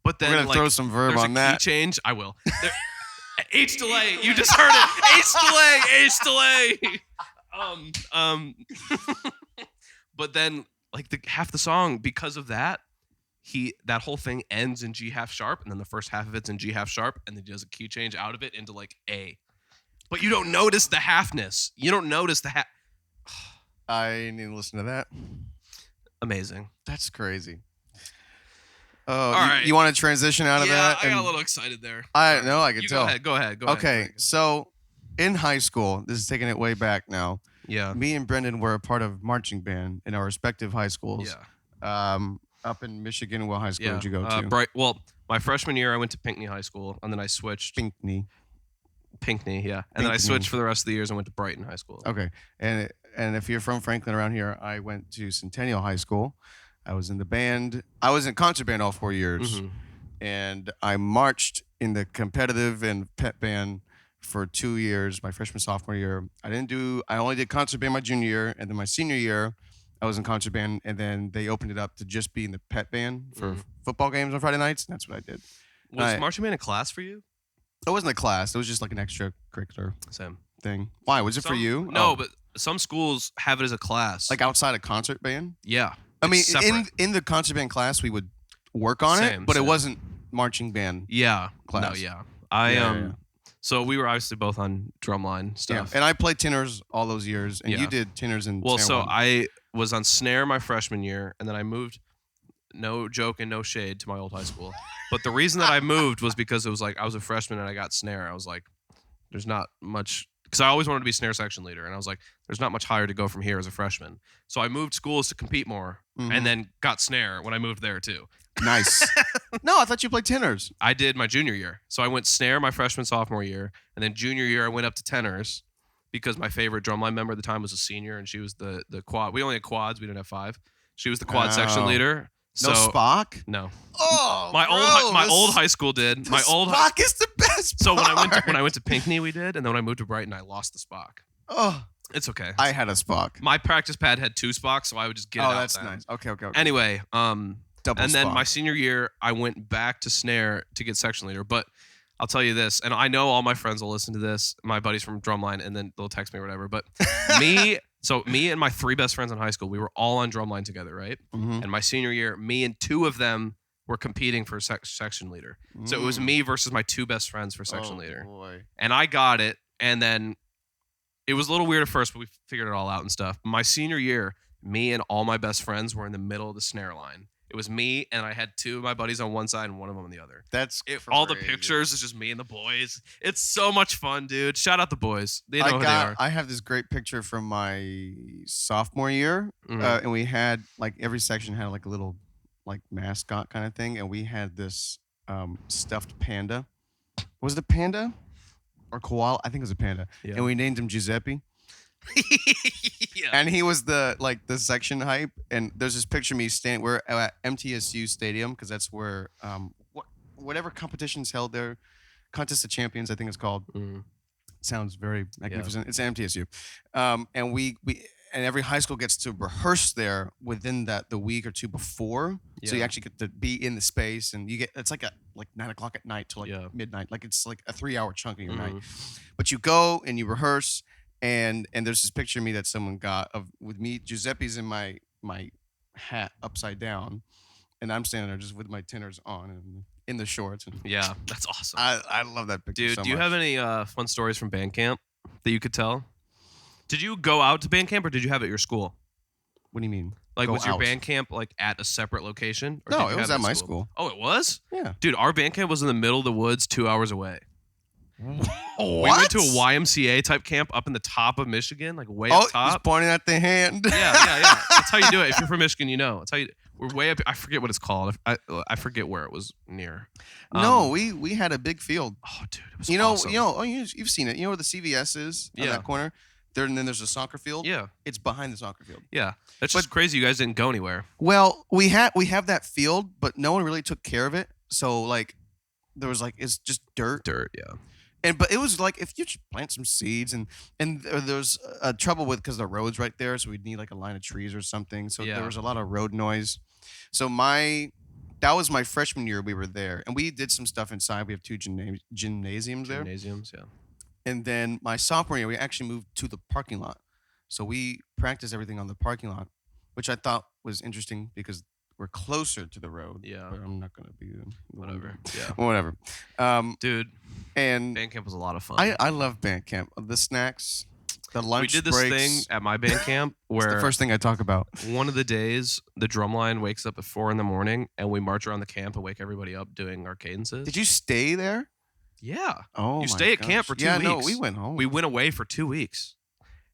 but We're then gonna like throw some verb there's on a that. key change. I will. There, H delay. You just heard it. H delay. But then like half the song because of that. That whole thing ends in G half sharp, and then the first half of it's in G half sharp, and then he does a key change out of it into like A. But you don't notice the halfness. You don't notice the half. I need to listen to that. Amazing. That's crazy. Oh, All you, right. you want to transition out of Yeah, that? I got a and- little excited there. I know, I can You tell. go ahead. Go ahead. Okay, so in high school, this is taking it way back now. Yeah. Me and Brendan were a part of marching band in our respective high schools. Yeah. Up in Michigan, what high school Yeah. did you go to? Well, my freshman year, I went to Pinckney High School, and then I switched. Pinckney, yeah. And then I switched for the rest of the years and went to Brighton High School. Okay, and if you're from Franklin around here, I went to Centennial High School. I was in the band. I was in concert band all 4 years, and I marched in the competitive and pep band for 2 years. My freshman sophomore year, I only did concert band my junior year, and then my senior year, I was in concert band, and then they opened it up to just be in the pep band for football games on Friday nights, and that's what I did. Was marching band a class for you? It wasn't a class. It was just like an extracurricular thing. Why? Was it for you? No, but some schools have it as a class. Like outside of concert band? Yeah. I mean, in the concert band class, we would work on it, but it wasn't marching band class. No, yeah. So we were obviously both on drumline stuff. Yeah. And I played tenors all those years, and you did tenors and Well, snare so one. I was on snare my freshman year, and then I moved, no joke and no shade, to my old high school. But the reason that I moved was because it was like I was a freshman and I got snare. I was like, there's not much, because I always wanted to be snare section leader, and I was like, there's not much higher to go from here as a freshman. So I moved schools to compete more, and then got snare when I moved there too. Nice. No, I thought you played tenors. I did my junior year. So I went snare my freshman, sophomore year, and then junior year I went up to tenors because my favorite drumline member at the time was a senior, and she was the quad. We only had quads. We didn't have 5. She was the quad section leader. No Spock? No. Oh, my old high school did. Spock is the best. So when I went to Pinckney, we did, and then when I moved to Brighton, I lost the Spock. Oh, it's okay. I had a Spock. My practice pad had 2 Spocks, so I would just get it out. Oh, that's nice. Okay. Anyway, Double and then Spock. my senior year, I went back to snare to get section leader. But I'll tell you this, and I know all my friends will listen to this, my buddies from drumline, and then they'll text me or whatever. But me and my 3 best friends in high school, we were all on drumline together, right? And my senior year, me and 2 of them were competing for section leader. So it was me versus my 2 best friends for section leader. Boy. And I got it, and then it was a little weird at first, but we figured it all out and stuff. My senior year, me and all my best friends were in the middle of the snare line. It was me, and I had 2 of my buddies on one side and one of them on the other. That's all the pictures is just me and the boys. It's so much fun, dude. Shout out the boys. They know who they are. I have this great picture from my sophomore year, and we had like every section had like a little like mascot kind of thing, and we had this stuffed panda. Was it a panda or koala? I think it was a panda, and we named him Giuseppe. Yeah. And he was the section hype, and there's this picture of me standing. We're at MTSU Stadium because that's where whatever competition's held there, Contest of Champions, I think it's called. Sounds very magnificent. It's MTSU, and we and every high school gets to rehearse there within the week or 2 before, so you actually get to be in the space, and it's like 9 o'clock at night till midnight, like it's like a 3-hour chunk of your night, but you go and you rehearse. And there's this picture of me that someone got with me. Giuseppe's in my hat upside down, and I'm standing there just with my tenors on and in the shorts. And yeah, that's awesome. I love that picture. Dude, so do you much. have any fun stories from band camp that you could tell? Did you go out to band camp or did you have it at your school? What do you mean? Like, Go was your out? band camp like at a separate location? Or No, did you it was have at my at school. Oh, it was? Yeah. Dude, our band camp was in the middle of the woods, 2 hours away. What? We went to a YMCA type camp up in the top of Michigan, like way up He's top. pointing at the hand. Yeah. That's how you do it. If you're from Michigan, you know. That's how you. We're way up. I forget what it's called. I forget where it was near. No, we had a big field. Oh, dude, it was awesome. You've seen it. You know where the CVS is on that corner? And then there's a soccer field. Yeah. It's behind the soccer field. Yeah. That's just crazy you guys didn't go anywhere. Well, we have that field, but no one really took care of it. So like there was it's just dirt. Yeah. But it was like if you just plant some seeds and there's trouble with because the road's right there, so we'd need like a line of trees or something. So there was a lot of road noise. So that was my freshman year. We were there, and we did some stuff inside. We have 2 gymnasiums there. Gymnasiums, yeah. And then my sophomore year, we actually moved to the parking lot. So we practiced everything on the parking lot, which I thought was interesting because we're closer to the road. Yeah. But I'm not gonna be Whatever. Yeah. Whatever. Dude. And band camp was a lot of fun. I love band camp. The snacks, the lunch breaks. We did this thing at my band camp where it's the first thing I talk about. One of the days, the drumline wakes up at 4 a.m, and we march around the camp and wake everybody up doing our cadences. Did you stay there? Yeah. Oh, You my stay at camp gosh. for 2 Yeah, weeks. no, we went home. We went away for 2 weeks.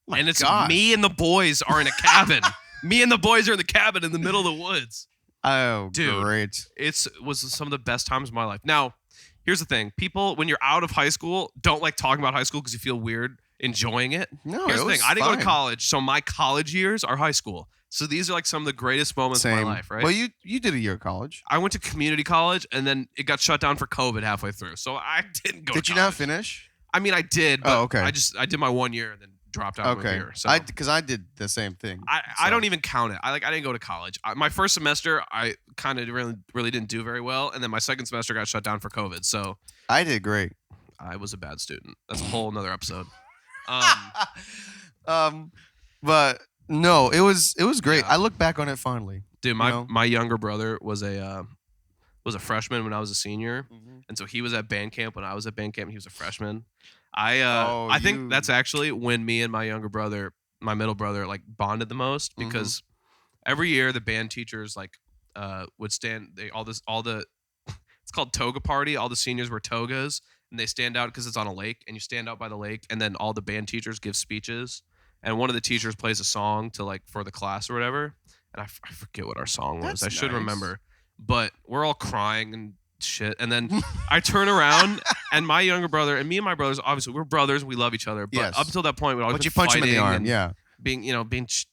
My And it's gosh. me and the boys are in a cabin. Me and the boys are in the cabin in the middle of the woods. Oh, Dude. great. It was some of the best times of my life. Now, here's the thing. People, when you're out of high school, don't like talking about high school because you feel weird enjoying it. No, Here's it the was thing. I didn't go to fine. college, so my college years are high school. So these are like some of the greatest moments of my Same. life, right? Well, you did a year of college. I went to community college, and then it got shut down for COVID halfway through. So I didn't go Did to you not college. finish? I mean, I did, but Oh, okay. I did my 1 year and then dropped out of Okay. here. So Because I did the same thing. I don't even count it. I didn't go to college. My first semester I kind of really didn't do very well, and then my second semester got shut down for COVID. So I did great. I was a bad student. That's a whole another episode. But no, it was great. Yeah. I look back on it fondly. Dude, You know? my younger brother was a freshman when I was a senior, and so he was at band camp when I was at band camp. And he was a freshman. I think that's actually when me and my younger brother, my middle brother, like bonded the most because every year the band teachers like would stand. It's called toga party. All the seniors wear togas and they stand out because it's on a lake, and you stand out by the lake, and then all the band teachers give speeches, and one of the teachers plays a song to like for the class or whatever, and I forget what our song was. That's I should nice. remember, but we're all crying and shit, and then I turn around and my younger brother and me and my brothers, obviously we're brothers, we love each other, but Yes. up until that point we always But been you punch him in the fighting arm. and Yeah. being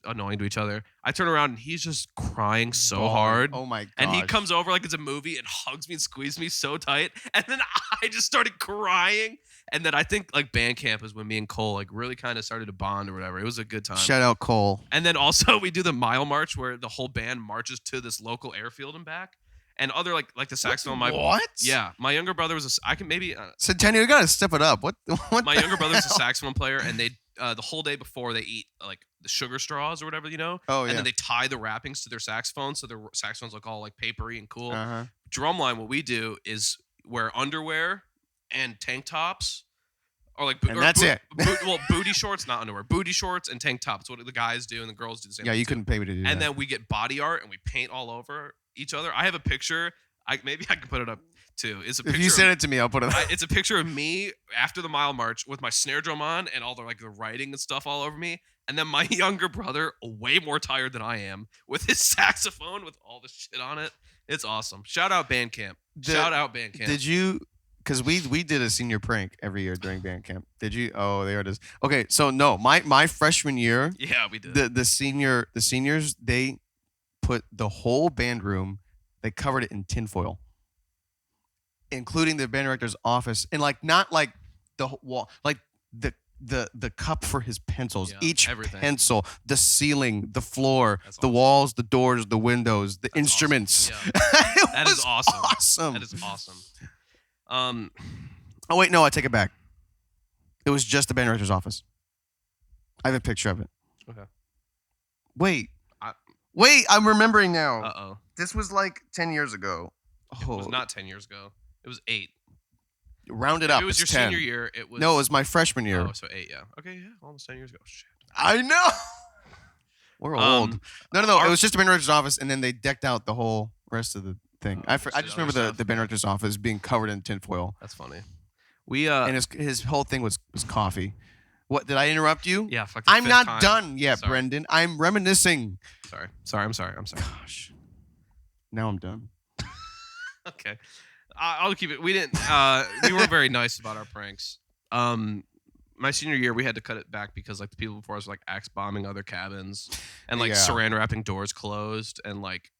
annoying to each other. I turn around and he's just crying so Bawling. hard. Oh my god. And he comes over like it's a movie and hugs me and squeezes me so tight. And then I just started crying. And then I think like band camp is when me and Cole like really kind of started to bond or whatever. It was a good time. Shout out Cole. And then also we do the mile march where the whole band marches to this local airfield and back. And other like the saxophone. What? Yeah, my younger brother was I can maybe Centennial, you gotta step it up. What? my the younger brother was a hell? saxophone player, and they the whole day before they eat like the sugar straws or whatever, Oh yeah. and then they tie the wrappings to their saxophones so their saxophones look all like papery and cool. Uh-huh. Drumline, what we do is wear underwear and tank tops, or like And that's it. well, booty shorts, not underwear, booty shorts and tank tops. What the guys do and the girls do the same. Yeah, thing you too. couldn't pay me to do that. And then we get body art and we paint all over each other. I have a picture. Maybe I can put it up too. It's a if picture. you send it to me, I'll put it. It's a picture of me after the mile march with my snare drum on and all the like the writing and stuff all over me, and then my younger brother, way more tired than I am, with his saxophone with all the shit on it. It's awesome. Shout out band camp. Shout out band camp. Did you? Because we did a senior prank every year during band camp. Did you? Oh, there it is. Okay, so no, my freshman year, Yeah, we did. the seniors, they put the whole band room, they covered it in tinfoil, including the band director's office, and like not like the wall, like the cup for his pencils, Yeah, each everything. pencil, the ceiling, the floor, That's the awesome. walls, the doors, the windows, the That's instruments. awesome. It That is was awesome. Awesome. That is awesome. Oh wait, no, I take it back. It was just the band director's office. I have a picture of it. Okay. Wait. I- Wait, I'm remembering now. Uh-oh. This was like 10 years ago. It was not 10 years ago. It was 8. Round it If up. it was your it's 10. senior year, it was. No, it was my freshman year. Oh, so 8, yeah. Okay, yeah. Almost 10 years ago. Shit. I know. We're old. No. our- It was just the band director's office, and then they decked out the whole rest of the thing. Oh, I so just the other remember stuff, the band director's office being covered in tinfoil, That's funny. We and his whole thing was coffee. What, did I interrupt you? yeah. For like the I'm fifth not time. done yet, Sorry. Brendan. I'm reminiscing. Sorry. I'm sorry. Gosh. Now I'm done. Okay. I'll keep it. We didn't. We weren't very nice about our pranks. My senior year, we had to cut it back because like the people before us were like axe bombing other cabins and like Yeah. saran wrapping doors closed and like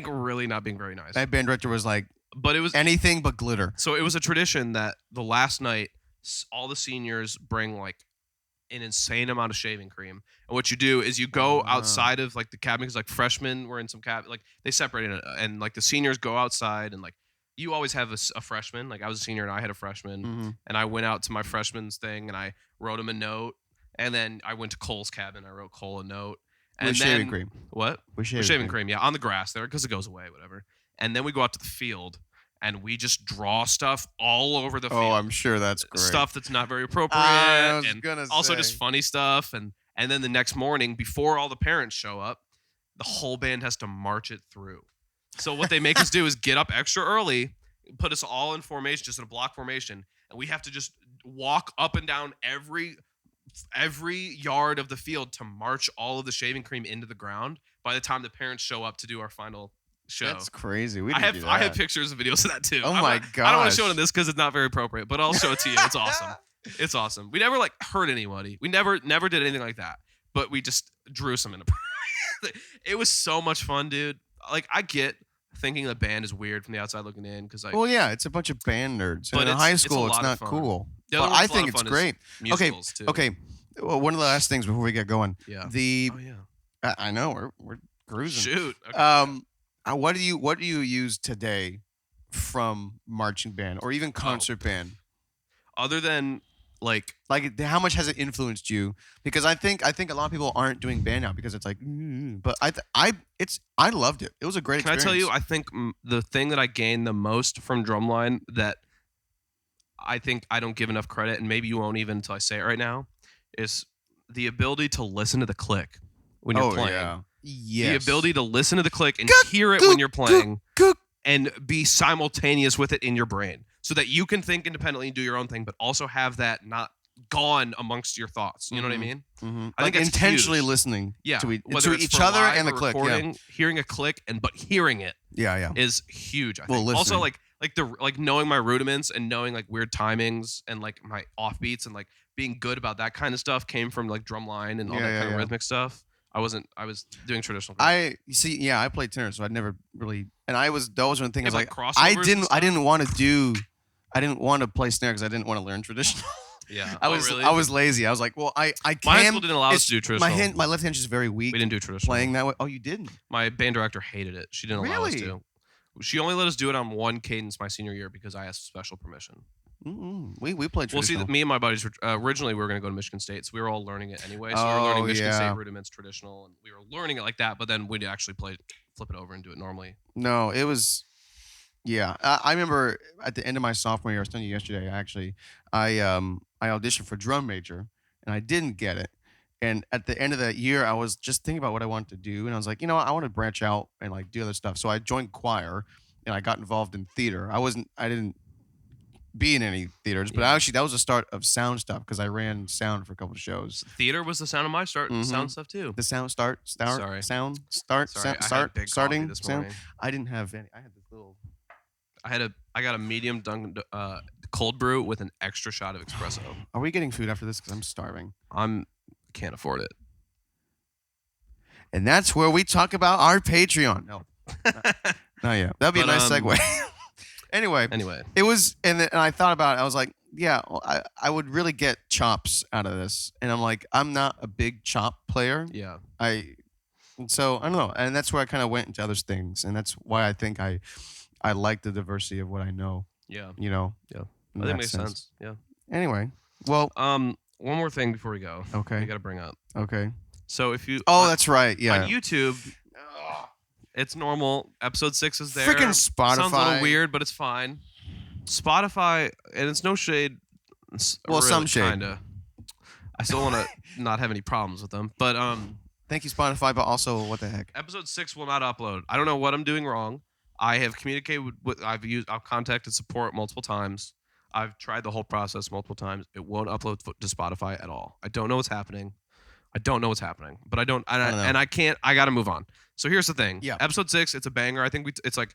really not being very nice. That band director was like, But it was anything but glitter. so it was a tradition that the last night all the seniors bring like an insane amount of shaving cream. And what you do is you go outside of like the cabin because like freshmen were in some cabin, like they separated it, and like the seniors go outside and like you always have a freshman. Like I was a senior and I had a freshman, Mhm. and I went out to my freshman's thing and I wrote him a note, and then I went to Cole's cabin. I wrote Cole a note. And With then, shaving cream. What? With With shaving cream, yeah, on the grass there because it goes away, whatever. And then we go out to the field and we just draw stuff all over the field. Oh, I'm sure that's great. Stuff that's not very appropriate, I was and gonna also say. just funny stuff. And then the next morning, before all the parents show up, the whole band has to march it through. So what they make us do is get up extra early, put us all in formation, just in a block formation, and we have to just walk up and down every yard of the field to march all of the shaving cream into the ground by the time the parents show up to do our final show. That's crazy. We I didn't do that. have pictures and videos of that too. Oh my god! I don't want to show it gosh. in this because it's not very appropriate, but I'll show it to you. It's awesome. It's awesome. We never like hurt anybody. We never did anything like that. But we just drew some in a. It was so much fun, dude. Like I get thinking the band is weird from the outside looking in because like. Well, yeah, it's a bunch of band nerds. But And in high school, it's not cool. The But other I one's a lot think of it's fun is great. musicals, too. Okay. Well, one of the last things before we get going. Yeah. The Oh yeah. I know we're cruising. Shoot. Okay. What do you use today from marching band or even concert band? Other than like how much has it influenced you? Because I think a lot of people aren't doing band now because it's like, but I loved it. It was a great Can experience. I tell you? I think the thing that I gained the most from drumline that I think I don't give enough credit, and maybe you won't even until I say it right now, is the ability to listen to the click when you're playing. Yeah. Yes. The ability to listen to the click and hear it when you're playing and be simultaneous with it in your brain so that you can think independently and do your own thing, but also have that not gone amongst your thoughts. You know what I mean? Mm-hmm. I think like it's intentionally huge. listening to Whether it's each for other live and the or click. recording, hearing a click but hearing it Yeah. is huge. I Well, think. Also, listening. like knowing my rudiments and knowing like weird timings and like my offbeats and like being good about that kind of stuff came from like drumline and all that kind of rhythmic stuff. I was doing traditional. I played tenor, so I'd never really, and those were the things like I crossovers didn't want to play snare because I didn't want to learn traditional. Yeah, I was lazy. I was like, well, I can. My high school didn't allow us to do traditional. My left hand is very weak. We didn't do traditional playing that way. Oh, you didn't? My band director hated it. She didn't allow us Really? to. She only let us do it on one cadence my senior year because I asked special permission. We played traditional. Well, see, me and my buddies were, originally we were going to go to Michigan State, so we were all learning it anyway. So we were learning Michigan State rudiments traditional, and we were learning it like that. But then we'd actually flip it over and do it normally. No, it was. Yeah, I remember at the end of my sophomore year. I was telling you yesterday. I auditioned for drum major, and I didn't get it. And at the end of that year, I was just thinking about what I wanted to do, and I was like, I want to branch out and like do other stuff. So I joined choir, and I got involved in theater. I didn't be in any theaters, but actually that was the start of sound stuff because I ran sound for a couple of shows. Theater was the sound of my sound stuff too. The sound Sorry. starting this sound. morning. I didn't have any. I had this little. I got a medium Dunkin' cold brew with an extra shot of espresso. Are we getting food after this? Because I'm starving. Can't afford it. And that's where we talk about our Patreon. No, not yet. That'd be a nice segue. Anyway, it was, and I thought about it. I was like, yeah, I would really get chops out of this. And I'm like, I'm not a big chop player. Yeah. So I don't know. And that's where I kind of went into other things. And that's why I think I like the diversity of what I know. Yeah. Yeah. I think it makes sense. Yeah. Anyway, well. One more thing before we go. Okay. I got to bring up. Okay. So if you. Oh, that's right. Yeah. On YouTube. It's normal. Episode 6 is there. Freaking Spotify. Sounds a little weird, but it's fine. Spotify, and it's no shade. Well, really, some shade. Kinda. I still want to not have any problems with them, but Thank you, Spotify, but also what the heck? Episode 6 will not upload. I don't know what I'm doing wrong. I have communicated with. I've contacted support multiple times. I've tried the whole process multiple times. It won't upload to Spotify at all. I don't know what's happening. But I don't. And I can't. I got to move on. So here's the thing. Yeah. Episode 6, it's a banger. I think it's a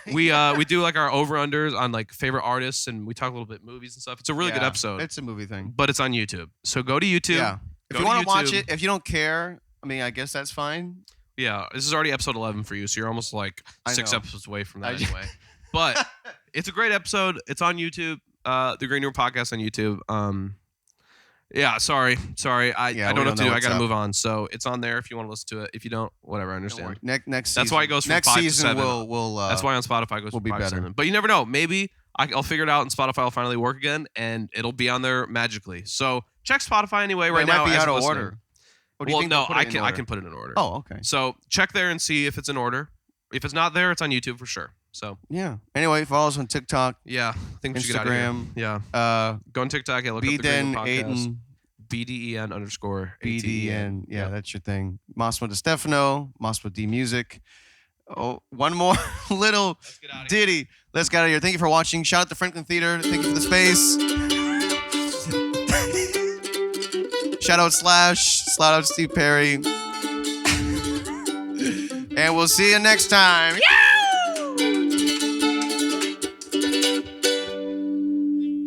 banger. We do like our over-unders on like favorite artists, and we talk a little bit movies and stuff. It's a really good episode. It's a movie thing. But it's on YouTube. So go to YouTube. Yeah. If you want to watch it, if you don't care, I mean, I guess that's fine. Yeah. This is already episode 11 for you, so you're almost like 6 episodes away from that anyway. But it's a great episode. It's on YouTube. The Green Room Podcast on YouTube. Yeah, sorry. I don't know what to do. I got to move on. So it's on there if you want to listen to it. If you don't, whatever, I understand. Next season. That's why it goes from next 5 season to 7. We'll that's why on Spotify it goes will from be 5 to better. 7. But you never know. Maybe I'll figure it out and Spotify will finally work again and it'll be on there magically. So check Spotify anyway right now. It might be as out of listening. order. Well, no, I can put it in order. Oh, okay. So check there and see if it's in order. If it's not there, it's on YouTube for sure. So yeah. Anyway, follow us on TikTok. Yeah. I think we should get out Instagram. of here. Yeah. Go on TikTok. Yeah, look up the Green Room Podcast. BDEN_ATN. BDEN. Yeah, that's your thing. Massimo Di Stefano, Massimo D Music. Oh, one more little ditty. Let's get out of here. Thank you for watching. Shout out to Franklin Theater. Thank you for the space. Shout out Slash. Shout out Steve Perry. And we'll see you next time.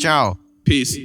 Ciao. Peace.